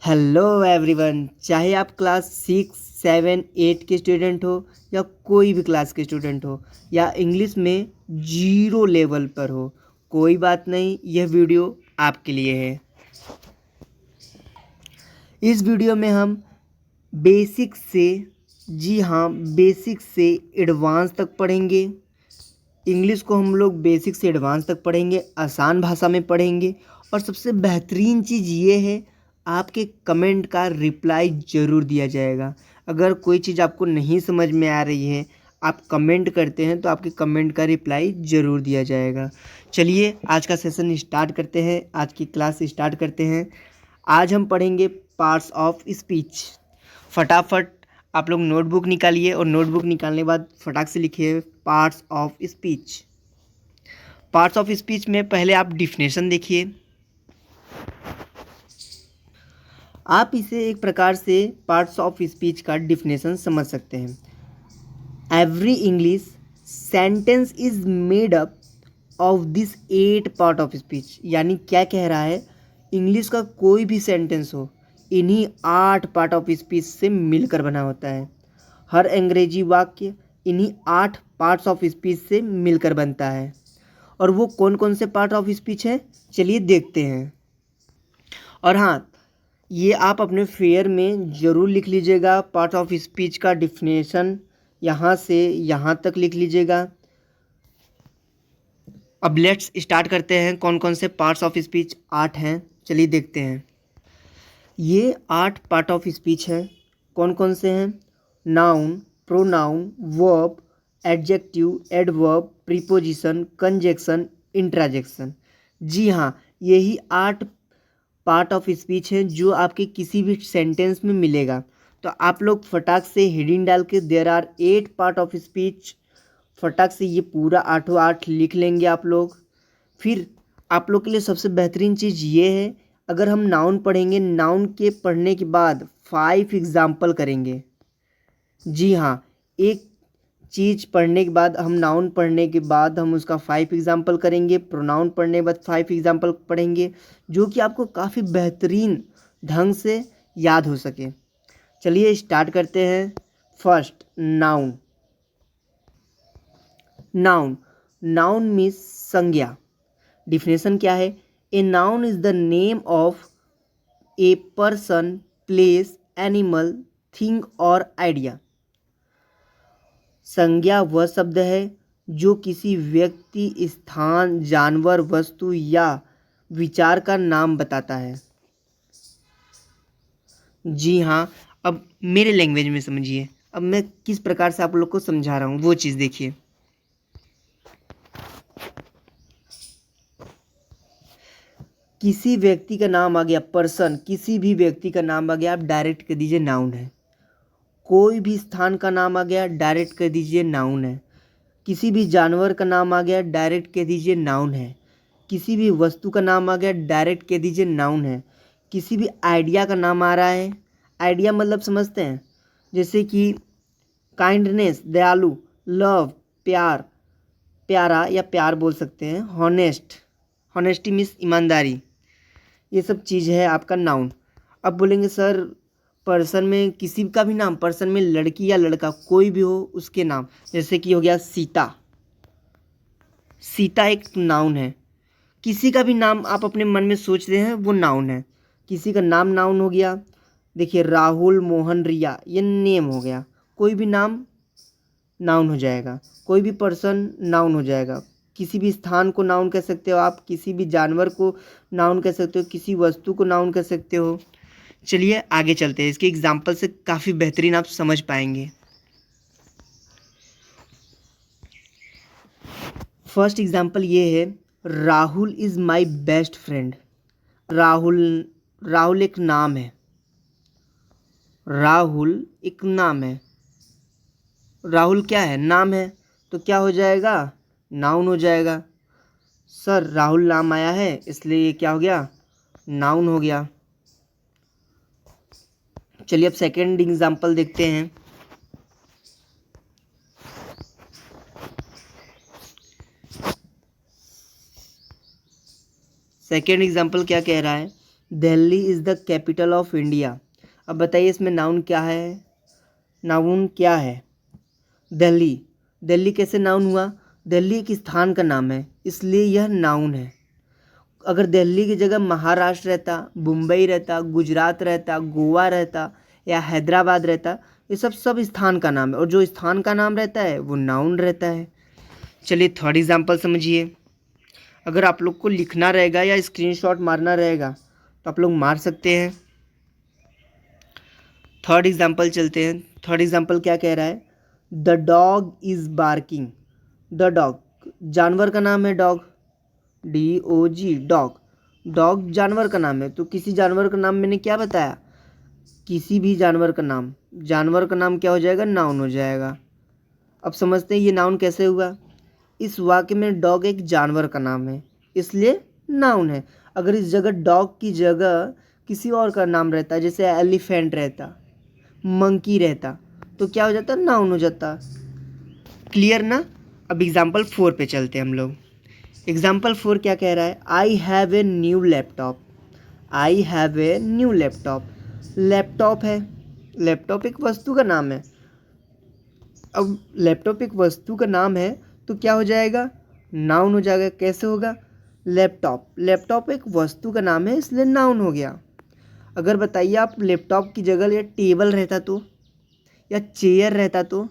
Hello everyone. चाहे आप class 6, 7, 8 के स्टूडेंट हो या कोई भी क्लास के स्टूडेंट हो या इंग्लिश में जीरो लेवल पर हो, कोई बात नहीं, यह वीडियो आपके लिए है। इस वीडियो में हम बेसिक से, जी हाँ, बेसिक से एडवांस तक पढ़ेंगे। इंग्लिश को हम लोग बेसिक से एडवांस तक पढ़ेंगे, आसान भाषा में पढ़ेंगे। और सबसे बेहतरीन चीज़ ये है, आपके कमेंट का रिप्लाई ज़रूर दिया जाएगा। अगर कोई चीज़ आपको नहीं समझ में आ रही है, आप कमेंट करते हैं तो आपके कमेंट का रिप्लाई ज़रूर दिया जाएगा। चलिए आज का सेशन स्टार्ट करते हैं, आज की क्लास स्टार्ट करते हैं। आज हम पढ़ेंगे पार्ट्स ऑफ स्पीच। फटाफट आप लोग नोटबुक निकालिए और नोटबुक निकालने के बाद फटाक से लिखिए parts of speech. Parts of speech में पहले आप डिफिनेशन देखिए। आप इसे एक प्रकार से पार्ट्स ऑफ स्पीच का डिफिनेशन समझ सकते हैं। Every English sentence is made up of this 8 part of speech. यानी क्या कह रहा है, इंग्लिश का कोई भी सेंटेंस हो, इन्हीं 8 पार्ट ऑफ स्पीच से मिलकर बना होता है। हर अंग्रेजी वाक्य इन्हीं 8 पार्ट्स ऑफ स्पीच से मिलकर बनता है। और वो कौन कौन से पार्ट ऑफ स्पीच हैं, चलिए देखते हैं। और हाँ, ये आप अपने फेयर में ज़रूर लिख लीजिएगा। पार्ट ऑफ स्पीच का डिफिनेशन यहाँ से यहाँ तक लिख लीजिएगा। अब लेट्स स्टार्ट करते हैं। कौन कौन से पार्ट्स ऑफ स्पीच 8 हैं, चलिए देखते हैं। ये 8 पार्ट ऑफ स्पीच हैं। कौन कौन से हैं? Noun, pronoun, verb, adjective, adverb, preposition, conjunction, interjection. जी हाँ, यही 8 पार्ट ऑफ स्पीच है जो आपके किसी भी सेंटेंस में मिलेगा। तो आप लोग फटाक से हेडिंग डाल के there are 8 part of speech, फटाक से ये पूरा 8 लिख लेंगे आप लोग। फिर आप लोग के लिए सबसे बेहतरीन चीज़ ये है, अगर हम नाउन पढ़ेंगे, नाउन के पढ़ने के बाद 5 एग्जाम्पल करेंगे। जी हाँ, एक चीज़ पढ़ने के बाद, हम नाउन पढ़ने के बाद हम उसका 5 एग्जाम्पल करेंगे। प्रोनाउन पढ़ने के बाद 5 एग्जाम्पल पढ़ेंगे, जो कि आपको काफ़ी बेहतरीन ढंग से याद हो सके। चलिए स्टार्ट करते हैं। First, noun. Noun, noun means संज्ञा। डिफिनेशन क्या है? A noun is the name of a person, place, animal, thing और आइडिया। संज्ञा वह शब्द है जो किसी व्यक्ति, स्थान, जानवर, वस्तु या विचार का नाम बताता है। जी हाँ, अब मेरे लैंग्वेज में समझिए। अब मैं किस प्रकार से आप लोग को समझा रहा हूँ वो चीज़ देखिए। किसी व्यक्ति का नाम आ गया, पर्सन, किसी भी व्यक्ति का नाम आ गया, आप डायरेक्ट कर दीजिए नाउन है। कोई भी स्थान का नाम आ गया, डायरेक्ट कर दीजिए नाउन है। किसी भी जानवर का नाम आ गया, डायरेक्ट कह दीजिए नाउन है। किसी भी वस्तु का नाम आ गया, डायरेक्ट कह दीजिए नाउन है। किसी भी आइडिया का नाम आ रहा है, आइडिया मतलब समझते हैं, जैसे कि काइंडनेस, दयालु, लव, प्यार, प्यारा या प्यार बोल सकते हैं। हॉनेस्ट, हॉनेस्टी मीन्स ईमानदारी, ये सब चीज़ है आपका नाउन। अब बोलेंगे सर पर्सन में किसी का भी नाम, पर्सन में लड़की या लड़का कोई भी हो उसके नाम, जैसे कि हो गया सीता। सीता एक नाउन है। किसी का भी नाम आप अपने मन में सोच रहे हैं वो नाउन है। किसी का नाम नाउन हो गया। देखिए राहुल, मोहन, रिया, ये नेम हो गया। कोई भी नाम नाउन हो जाएगा, कोई भी पर्सन नाउन हो जाएगा। किसी भी स्थान को नाउन कह सकते हो आप, किसी भी जानवर को नाउन कह सकते हो, किसी वस्तु को नाउन कह सकते हो। चलिए आगे चलते हैं, इसके एग्जाम्पल से काफ़ी बेहतरीन आप समझ पाएंगे। फर्स्ट एग्जाम्पल ये है, Rahul is my best friend. Rahul, Rahul एक नाम है। राहुल एक नाम है। राहुल क्या है? नाम है। तो क्या हो जाएगा? नाउन हो जाएगा। सर राहुल नाम आया है इसलिए ये क्या हो गया? नाउन हो गया। चलिए अब सेकेंड एग्जाम्पल देखते हैं। सेकेंड एग्जाम्पल क्या कह रहा है? Delhi is the capital of India. अब बताइए इसमें नाउन क्या है? नाउन क्या है? दिल्ली। दिल्ली कैसे नाउन हुआ? दिल्ली एक स्थान का नाम है, इसलिए यह नाउन है। अगर दिल्ली की जगह महाराष्ट्र रहता, मुंबई रहता, गुजरात रहता, गोवा रहता या हैदराबाद रहता, ये सब स्थान का नाम है, और जो स्थान का नाम रहता है वो नाउन रहता है। चलिए थर्ड एग्जाम्पल समझिए। अगर आप लोग को लिखना रहेगा या स्क्रीनशॉट मारना रहेगा तो आप लोग मार सकते हैं। थर्ड एग्जाम्पल चलते हैं। थर्ड एग्जाम्पल क्या कह रहा है? The dog is barking. The dog जानवर का नाम है, डॉग, DOG, डॉग। डॉग जानवर का नाम है, तो किसी जानवर का नाम मैंने क्या बताया? किसी भी जानवर का नाम, जानवर का नाम क्या हो जाएगा? नाउन हो जाएगा। अब समझते हैं ये नाउन कैसे हुआ। इस वाक्य में डॉग एक जानवर का नाम है, इसलिए नाउन है। अगर इस जगह डॉग की जगह किसी और का नाम रहता, जैसे एलिफेंट रहता, मंकी रहता, तो क्या हो जाता? नाउन हो जाता। क्लियर ना? अब एग्जाम्पल 4 पे चलते हैं हम लोग। एग्जाम्पल 4 क्या कह रहा है? I have a new laptop. I have a new laptop. Laptop है, लैपटॉप एक वस्तु का नाम है। अब लैपटॉप एक वस्तु का नाम है तो क्या हो जाएगा? नाउन हो जाएगा। कैसे होगा? लैपटॉप, लैपटॉप एक वस्तु का नाम है, इसलिए नाउन हो गया। अगर बताइए आप लैपटॉप की जगह या टेबल रहता तो, या चेयर रहता तो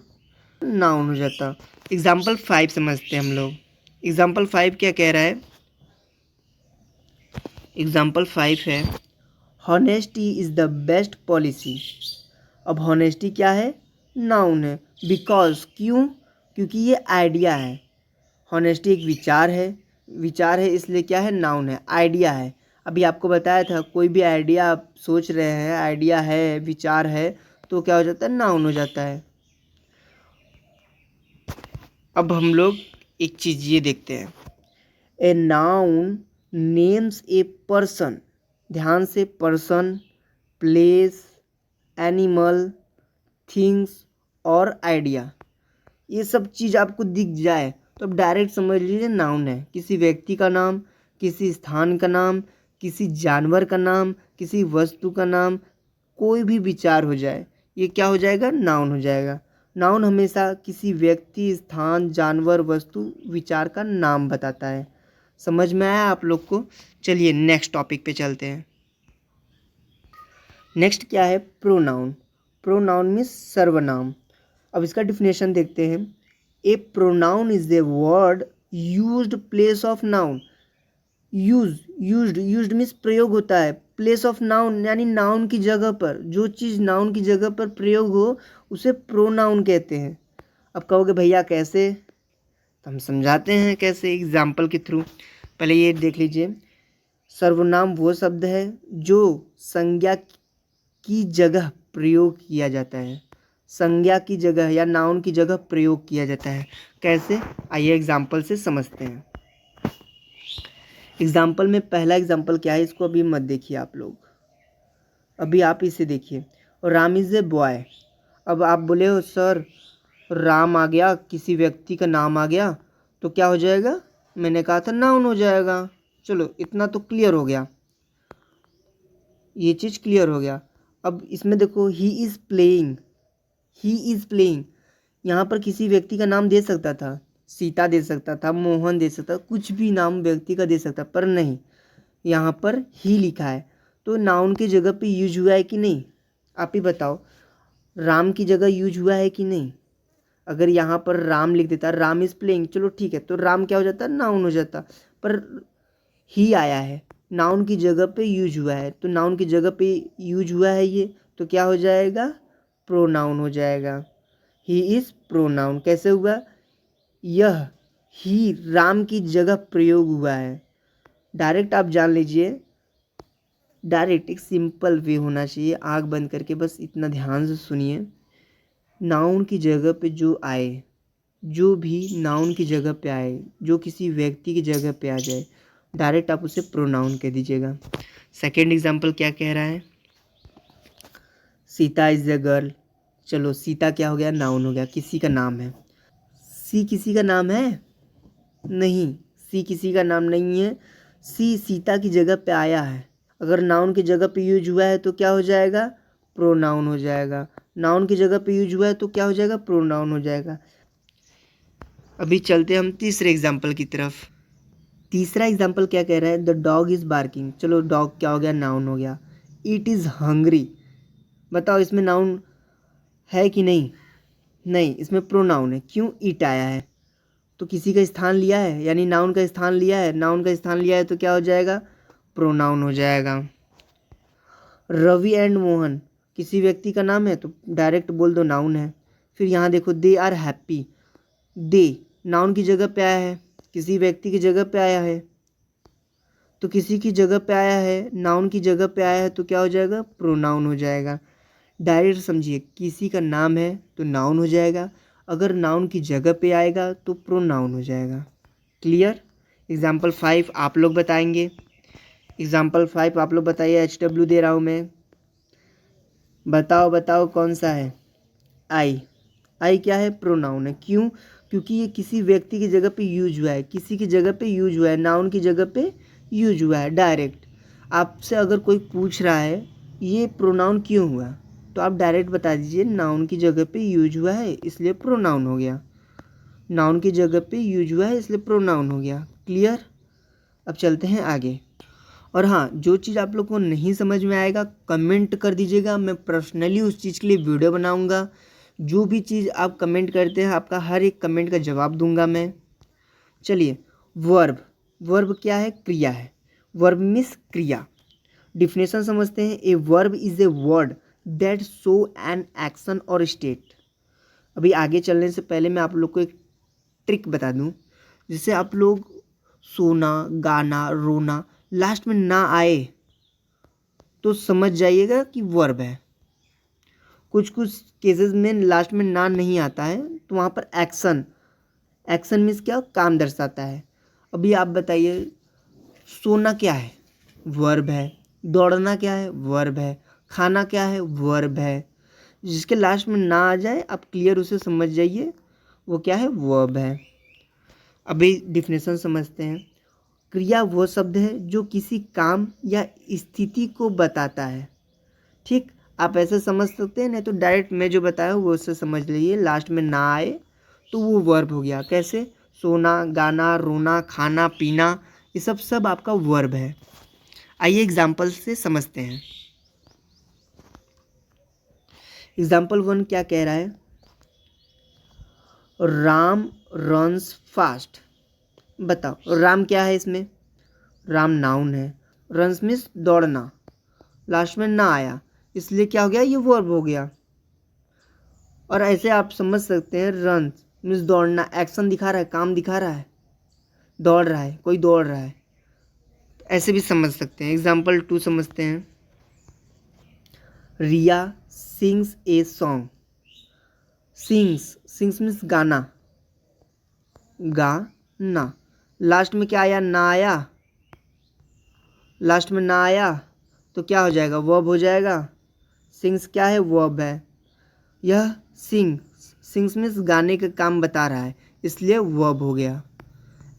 नाउन हो जाता। एग्जाम्पल 5 समझते हैं हम लोग। एग्जाम्पल 5 क्या कह रहा है? एग्जाम्पल 5 है, honesty is the best policy. अब हॉनेस्टी क्या है? नाउन है। बिकॉज, क्यों? क्योंकि ये आइडिया है। हॉनेस्टी एक विचार है, विचार है इसलिए क्या है? नाउन है। आइडिया है, अभी आपको बताया था, कोई भी आइडिया आप सोच रहे हैं, आइडिया है, विचार है, तो क्या हो जाता है? नाउन हो जाता है। अब हम लोग एक चीज़ ये देखते हैं, a noun names a person. ध्यान से, पर्सन, प्लेस, एनिमल, थिंग्स और आइडिया, ये सब चीज़ आपको दिख जाए तो अब डायरेक्ट समझ लीजिए नाउन है। किसी व्यक्ति का नाम, किसी स्थान का नाम, किसी जानवर का नाम, किसी वस्तु का नाम, कोई भी विचार हो जाए, ये क्या हो जाएगा? नाउन हो जाएगा। नाउन हमेशा किसी व्यक्ति, स्थान, जानवर, वस्तु, विचार का नाम बताता है। समझ में आया आप लोग को? चलिए नेक्स्ट टॉपिक पे चलते हैं। नेक्स्ट क्या है? प्रोनाउन। प्रोनाउन मीन्स सर्वनाम। अब इसका डिफिनेशन देखते हैं। A pronoun is a word used place of noun. Used means प्रयोग होता है, प्लेस ऑफ नाउन यानी नाउन की जगह पर, जो चीज़ नाउन की जगह पर प्रयोग हो उसे प्रोनाउन कहते हैं। अब कहोगे भैया कैसे? तो हम समझाते हैं कैसे, एग्जाम्पल के थ्रू। पहले ये देख लीजिए, सर्वनाम वो शब्द है जो संज्ञा की जगह प्रयोग किया जाता है। संज्ञा की जगह या नाउन की जगह प्रयोग किया जाता है। कैसे? आइए एग्जाम्पल से समझते हैं। एग्जाम्पल में पहला एग्जाम्पल क्या है, इसको अभी मत देखिए आप लोग, अभी आप इसे देखिए। Ram is a boy. अब आप बोले हो सर राम आ गया, किसी व्यक्ति का नाम आ गया तो क्या हो जाएगा? मैंने कहा था नाउन हो जाएगा। चलो इतना तो क्लियर हो गया, ये चीज़ क्लियर हो गया। अब इसमें देखो, he is playing. He is playing, यहाँ पर किसी व्यक्ति का नाम दे सकता था, सीता दे सकता था, मोहन दे सकता था, कुछ भी नाम व्यक्ति का दे सकता, पर नहीं, यहाँ पर ही लिखा है तो नाउन की जगह पे यूज हुआ है कि नहीं? आप ही बताओ, राम की जगह यूज हुआ है कि नहीं? अगर यहाँ पर राम लिख देता, राम इज़ प्लेइंग, चलो ठीक है, तो राम क्या हो जाता? नाउन हो जाता। पर ही आया है, नाउन की जगह पे यूज हुआ है, तो नाउन की जगह पे यूज हुआ है ये, तो क्या हो जाएगा? प्रोनाउन हो जाएगा। He is pronoun. कैसे हुआ? यह ही राम की जगह प्रयोग हुआ है। डायरेक्ट आप जान लीजिए, डायरेक्ट एक सिंपल वे होना चाहिए, आँख बंद करके बस इतना ध्यान से सुनिए। नाउन की जगह पे जो आए, जो भी नाउन की जगह पे आए, जो किसी व्यक्ति की जगह पे आ जाए, डायरेक्ट आप उसे प्रोनाउन कह दीजिएगा। सेकेंड एग्जाम्पल क्या कह रहा है? Sita is the girl. चलो सीता क्या हो गया? नाउन हो गया, किसी का नाम है। सी किसी का नाम है? नहीं, सी किसी का नाम नहीं है। सी सीता की जगह पे आया है। अगर नाउन की जगह पे यूज हुआ है तो क्या हो जाएगा, प्रोनाउन हो जाएगा। नाउन की जगह पे यूज हुआ है तो क्या हो जाएगा, प्रोनाउन हो जाएगा। अभी चलते हम तीसरे एग्जाम्पल की तरफ। तीसरा एग्जाम्पल क्या कह रहा है, द डॉग इज़ बार्किंग। चलो डॉग क्या हो गया, नाउन हो गया। इट इज़ हंग्री, बताओ इसमें नाउन है कि नहीं, नहीं, इसमें प्रोनाउन है। क्यों, इट आया है तो किसी का स्थान लिया है, यानी नाउन का स्थान लिया है। नाउन का स्थान लिया है तो क्या हो जाएगा, प्रोनाउन हो जाएगा। रवि एंड मोहन किसी व्यक्ति का नाम है तो डायरेक्ट बोल दो नाउन है। फिर यहाँ देखो, they are happy, they noun की जगह पे आया है, किसी व्यक्ति की जगह पे आया है, तो किसी की जगह पे आया है, नाउन की जगह पे आया है तो क्या हो जाएगा, प्रोनाउन हो जाएगा। डायरेक्ट समझिए, किसी का नाम है तो नाउन हो जाएगा, अगर नाउन की जगह पे आएगा तो प्रोनाउन हो जाएगा। क्लियर। एग्जाम्पल 5 आप लोग बताएंगे। एग्जाम्पल 5 आप लोग बताइए, HW दे रहा हूँ मैं। बताओ बताओ कौन सा है, आई। आई क्या है, प्रोनाउन है। क्यों, क्योंकि ये किसी व्यक्ति की जगह पे यूज हुआ है, किसी की जगह पे यूज हुआ है, नाउन की जगह पे यूज हुआ है डायरेक्ट। आपसे अगर कोई पूछ रहा है ये प्रोनाउन क्यों हुआ, तो आप डायरेक्ट बता दीजिए नाउन की जगह पे यूज हुआ है इसलिए प्रोनाउन हो गया, नाउन की जगह पे यूज हुआ है इसलिए प्रोनाउन हो गया। क्लियर। अब चलते हैं आगे। और हाँ, जो चीज़ आप लोग को नहीं समझ में आएगा कमेंट कर दीजिएगा, मैं पर्सनली उस चीज़ के लिए वीडियो बनाऊंगा। जो भी चीज़ आप कमेंट करते हैं आपका हर एक कमेंट का जवाब दूंगा मैं। चलिए, वर्ब। वर्ब क्या है, क्रिया है। वर्ब मीन्स क्रिया। डिफिनेशन समझते हैं। A verb is a word that show an action और स्टेट। अभी आगे चलने से पहले मैं आप लोग को एक ट्रिक बता दूं, जिससे आप लोग सोना, गाना, रोना लास्ट में ना आए तो समझ जाइएगा कि वर्ब है। कुछ कुछ केसेस में लास्ट में ना नहीं आता है तो वहाँ पर एक्शन, एक्शन मीन्स क्या, काम दर्शाता है। अभी आप बताइए, सोना क्या है, वर्ब है। दौड़ना क्या है, वर्ब है। खाना क्या है, वर्ब है। जिसके लास्ट में ना आ जाए आप क्लियर उसे समझ जाइए वो क्या है, वर्ब है। अभी डिफिनेशन समझते हैं। क्रिया वो शब्द है जो किसी काम या स्थिति को बताता है। ठीक, आप ऐसे समझ सकते हैं, नहीं तो डायरेक्ट मैं जो बताया वो उससे समझ लीजिए, लास्ट में ना आए तो वो वर्ब हो गया। कैसे, सोना, गाना, रोना, खाना, पीना, ये सब सब आपका वर्ब है। आइए एग्जाम्पल से समझते हैं। एग्जाम्पल 1 क्या कह रहा है, राम रन्स फास्ट। बताओ राम क्या है इसमें, राम नाउन है। रन्स मीन्स दौड़ना, लास्ट में ना आया इसलिए क्या हो गया, ये वर्ब हो गया। और ऐसे आप समझ सकते हैं, रन मीन्स दौड़ना, एक्शन दिखा रहा है, काम दिखा रहा है, दौड़ रहा है, कोई दौड़ रहा है, ऐसे भी समझ सकते हैं। एग्जाम्पल 2 समझते हैं। Riya sings a song. Sings, sings means गाना, गाना, लास्ट में क्या आया, ना आया, लास्ट में ना आया तो क्या हो जाएगा, वर्ब हो जाएगा। सिंग्स क्या है, वर्ब है। यह सिंग्स मीन्स गाने का काम बता रहा है इसलिए वर्ब हो गया।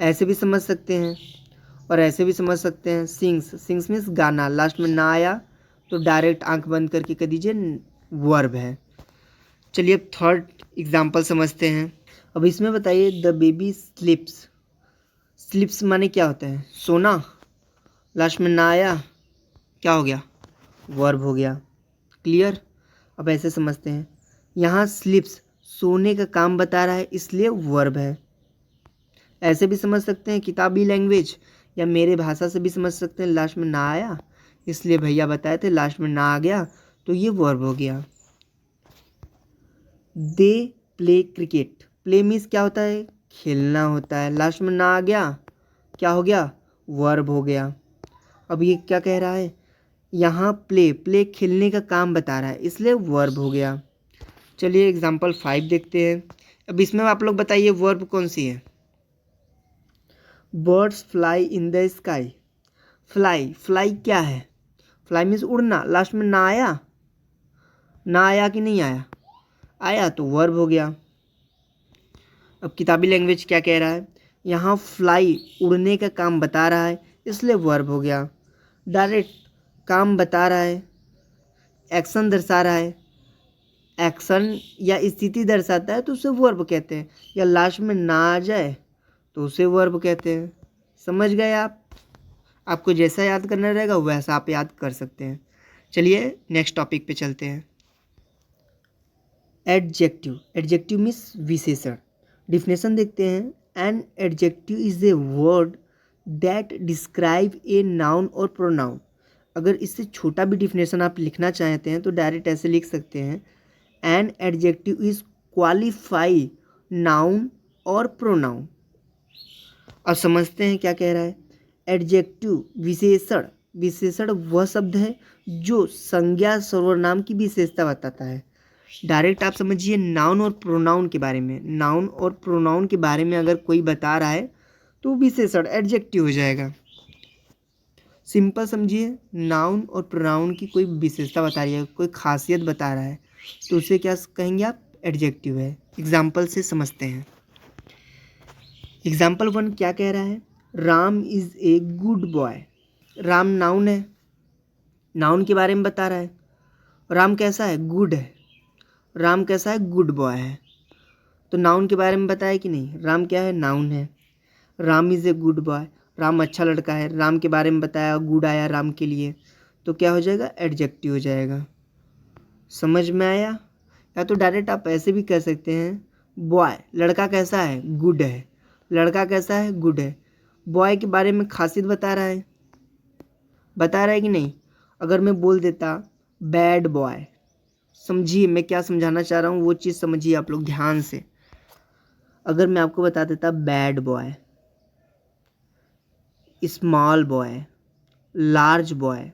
ऐसे भी समझ सकते हैं और ऐसे भी समझ सकते हैं। सिंग्स मीन्स गाना, लास्ट में ना आया तो डायरेक्ट आंख बंद करके कह दीजिए वर्ब है। चलिए अब थर्ड एग्जाम्पल समझते हैं। अब इसमें बताइए, द बेबी स्लिप्स। स्लिप्स माने क्या होता है, सोना, लास्ट में ना आया क्या हो गया, वर्ब हो गया। क्लियर। अब ऐसे समझते हैं, यहाँ स्लिप्स सोने का काम बता रहा है इसलिए वर्ब है। ऐसे भी समझ सकते हैं, किताबी लैंग्वेज या मेरे भाषा से भी समझ सकते हैं, लास्ट में ना आया इसलिए भैया बताए थे लास्ट में ना आ गया तो ये वर्ब हो गया। They play cricket. Play means क्या होता है, खेलना होता है, लास्ट में ना आ गया क्या हो गया, वर्ब हो गया। अब ये क्या कह रहा है, यहाँ प्ले खेलने का काम बता रहा है इसलिए वर्ब हो गया। चलिए एग्जाम्पल 5 देखते हैं। अब इसमें आप लोग बताइए वर्ब कौन सी है। Birds fly in the sky. Fly क्या है, फ्लाई मीन्स उड़ना, लास्ट में ना आया, ना आया कि नहीं आया, आया तो वर्ब हो गया। अब किताबी लैंग्वेज क्या कह रहा है, यहाँ फ्लाई उड़ने का काम बता रहा है इसलिए वर्ब हो गया। डायरेक्ट काम बता रहा है, एक्शन दर्शा रहा है, एक्शन या स्थिति दर्शाता है तो उसे वर्ब कहते हैं, या लास्ट में ना आ जाए तो उसे वर्ब कहते हैं। समझ गए आप? आपको जैसा याद करना रहेगा वैसा आप याद कर सकते हैं। चलिए नेक्स्ट टॉपिक पे चलते हैं। एडजेक्टिव। एडजेक्टिव मीन्स विशेषण। डिफिनेशन देखते हैं। An adjective is a word that describe a noun और प्रोनाउन। अगर इससे छोटा भी डिफिनेशन आप लिखना चाहते हैं तो डायरेक्ट ऐसे लिख सकते हैं, an adjective is qualify noun और प्रोनाउन। अब समझते हैं क्या कह रहा है। एडजेक्टिव विशेषण। विशेषण वह शब्द है जो संज्ञा सर्वनाम की विशेषता बताता है। डायरेक्ट आप समझिए नाउन और प्रोनाउन के बारे में। नाउन और प्रोनाउन के बारे में अगर कोई बता रहा है तो विशेषण एडजेक्टिव हो जाएगा। सिंपल समझिए, नाउन और प्रोनाउन की कोई विशेषता बता रही है, कोई खासियत बता रहा है तो उसे क्या कहेंगे आप? एडजेक्टिव है। एग्जाम्पल से समझते हैं। एग्जाम्पल 1 क्या कह रहा है? Ram is a good boy. Ram noun है, नाउन के बारे में बता रहा है। राम कैसा है? गुड है। राम कैसा है? गुड बॉय है। तो नाउन के बारे में बताया कि नहीं? राम क्या है? नाउन है। Ram is a good boy, Ram अच्छा लड़का है। राम के बारे में बताया, गुड आया राम के लिए, तो क्या हो जाएगा? एडजेक्टिव हो जाएगा। समझ में आया? या तो डायरेक्ट आप ऐसे भी कह सकते हैं, बॉय लड़का कैसा है? गुड है। लड़का कैसा है? गुड है। बॉय के बारे में खासियत बता रहा है, बता रहा है कि नहीं? अगर मैं बोल देता बैड बॉय, समझिए मैं क्या समझाना चाह रहा हूँ, वो चीज़ समझिए आप लोग ध्यान से। अगर मैं आपको बता देता bad boy, small boy, large boy,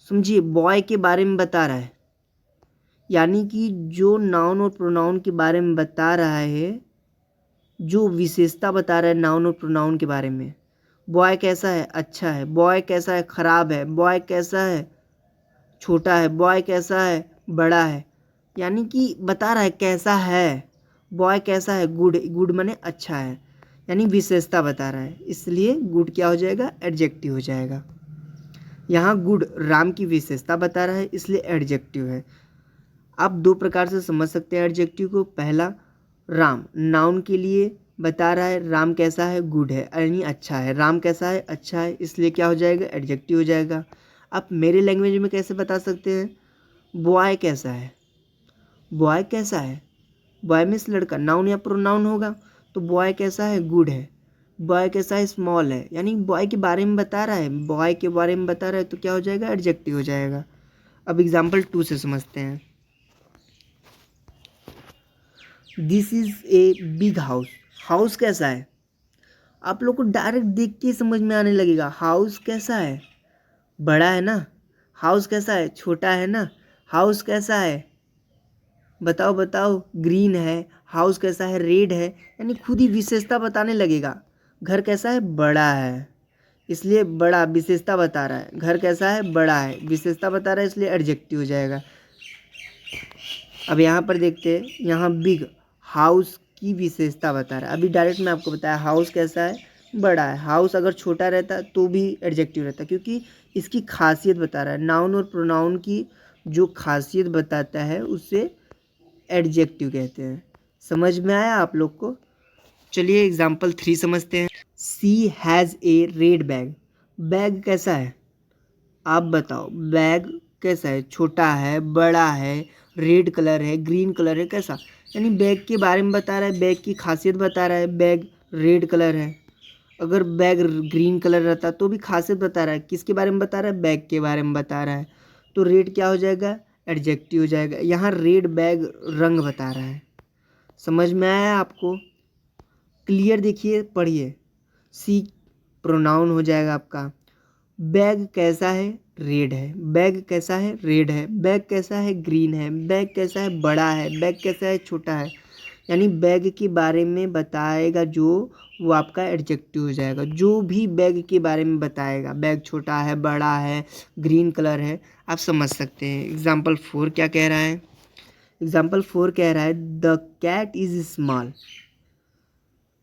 समझिए बॉय के बारे में बता रहा है, यानी कि जो नाउन और प्रोनाउन के बारे में बता रहा है, जो विशेषता बता रहा है नाउन और प्रोनाउन के बारे में। बॉय कैसा है? अच्छा है। बॉय कैसा है? खराब है। बॉय कैसा है? छोटा है। बॉय कैसा है? बड़ा है। यानी कि बता रहा है कैसा है। बॉय कैसा है? गुड। गुड माने अच्छा है, यानी विशेषता बता रहा है, इसलिए गुड क्या हो जाएगा? एडजेक्टिव हो जाएगा। यहाँ गुड राम की विशेषता बता रहा है इसलिए एडजेक्टिव है। आप दो प्रकार से समझ सकते हैं एडजेक्टिव को। पहला, राम नाउन के लिए बता रहा है, राम कैसा है? गुड है, यानी अच्छा है। राम कैसा है? अच्छा है, इसलिए क्या हो जाएगा? एडजेक्टिव हो जाएगा। आप मेरे लैंग्वेज में कैसे बता सकते हैं? बॉय कैसा है? बॉय कैसा है? बॉय मीन्स लड़का, नाउन या प्रोनाउन होगा, तो बॉय कैसा है? गुड है। बॉय कैसा है? स्मॉल है, यानी बॉय के बारे में बता रहा है, बॉय के बारे में बता रहा है, तो क्या हो जाएगा? एडजेक्टिव हो जाएगा। अब एग्जाम्पल 2 से समझते हैं। This is a big house. House कैसा है? आप लोग को डायरेक्ट देख के समझ में आने लगेगा। हाउस कैसा है? बड़ा है ना। हाउस कैसा है? छोटा है ना। हाउस कैसा है? बताओ बताओ। ग्रीन है। हाउस कैसा है? रेड है। यानी खुद ही विशेषता बताने लगेगा। घर कैसा है? बड़ा है, इसलिए बड़ा विशेषता बता रहा है। घर कैसा है? बड़ा है, विशेषता बता रहा है, इसलिए एडजेक्टिव हो जाएगा। अब यहाँ पर देखते हैं, यहाँ बिग हाउस की विशेषता बता रहा है। अभी डायरेक्ट मैं आपको बताया हाउस कैसा है? बड़ा है। हाउस अगर छोटा रहता तो भी एडजेक्टिव रहता, क्योंकि इसकी खासियत बता रहा है। नाउन और प्रोनाउन की जो खासियत बताता है उसे एडजेक्टिव कहते हैं। समझ में आया आप लोग को? चलिए एग्जाम्पल 3 समझते हैं। She has a red bag. Bag कैसा है? आप बताओ। बैग कैसा है? छोटा है, बड़ा है, रेड कलर है, ग्रीन कलर है, कैसा? यानी बैग के बारे में बता रहा है, बैग की खासियत बता रहा है। बैग रेड कलर है। अगर बैग ग्रीन कलर रहता तो भी खासियत बता रहा है। किसके बारे में बता रहा है? बैग के बारे में बता रहा है, तो रेड क्या हो जाएगा? एडजेक्टिव हो जाएगा। यहाँ रेड बैग रंग बता रहा है। समझ में आया आपको? क्लियर देखिए, पढ़िए। सी प्रोनाउन हो जाएगा आपका। बैग कैसा है? रेड है। बैग कैसा है? रेड है। बैग कैसा है? ग्रीन है। बैग कैसा है? बड़ा है। बैग कैसा है? छोटा है। यानी बैग के बारे में बताएगा जो, वो आपका एडजेक्टिव हो जाएगा। जो भी बैग के बारे में बताएगा, बैग छोटा है, बड़ा है, ग्रीन कलर है, आप समझ सकते हैं। एग्जाम्पल 4 क्या कह रहा है? एग्जाम्पल 4 कह रहा है द कैट इज स्मॉल।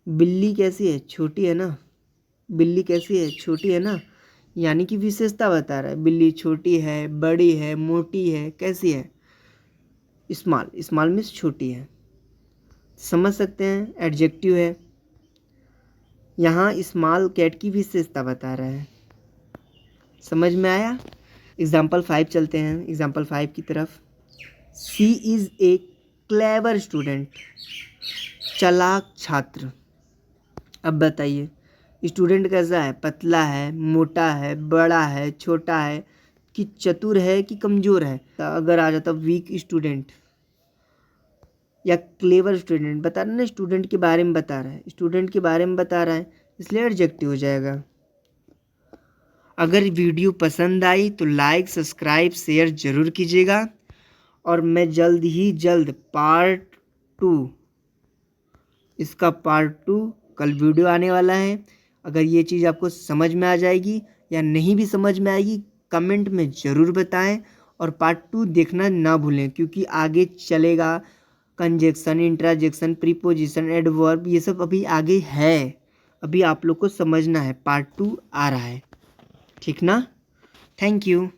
बिल्ली कैसी है? छोटी है ना। बिल्ली कैसी है? छोटी है ना। यानी कि विशेषता बता रहा है। बिल्ली छोटी है, बड़ी है, मोटी है, कैसी है? स्मॉल। स्मॉल मीन्स छोटी है। समझ सकते हैं, एडजेक्टिव है। यहाँ स्मॉल कैट की विशेषता बता रहा है। समझ में आया? एग्जाम्पल 5 चलते हैं, एग्जाम्पल 5 की तरफ। She is a clever student, चालाक छात्र। अब बताइए स्टूडेंट कैसा है? पतला है, मोटा है, बड़ा है, छोटा है, कि चतुर है कि कमज़ोर है? अगर आ जाता वीक स्टूडेंट या क्लेवर स्टूडेंट, बता रहा है ना, स्टूडेंट के बारे में बता रहा है, स्टूडेंट के बारे में बता रहा है, इसलिए एडजेक्टिव हो जाएगा। अगर वीडियो पसंद आई तो लाइक, सब्सक्राइब, शेयर ज़रूर कीजिएगा। और मैं जल्द ही जल्द पार्ट 2, इसका पार्ट 2 कल वीडियो आने वाला है। अगर ये चीज़ आपको समझ में आ जाएगी या नहीं भी समझ में आएगी, कमेंट में ज़रूर बताएं। और पार्ट 2 देखना ना भूलें, क्योंकि आगे चलेगा कंजक्शन, इंट्राजेक्शन, प्रीपोजिशन, एडवर्ब, ये सब अभी आगे है। अभी आप लोग को समझना है, पार्ट 2 आ रहा है। ठीक ना? Thank you.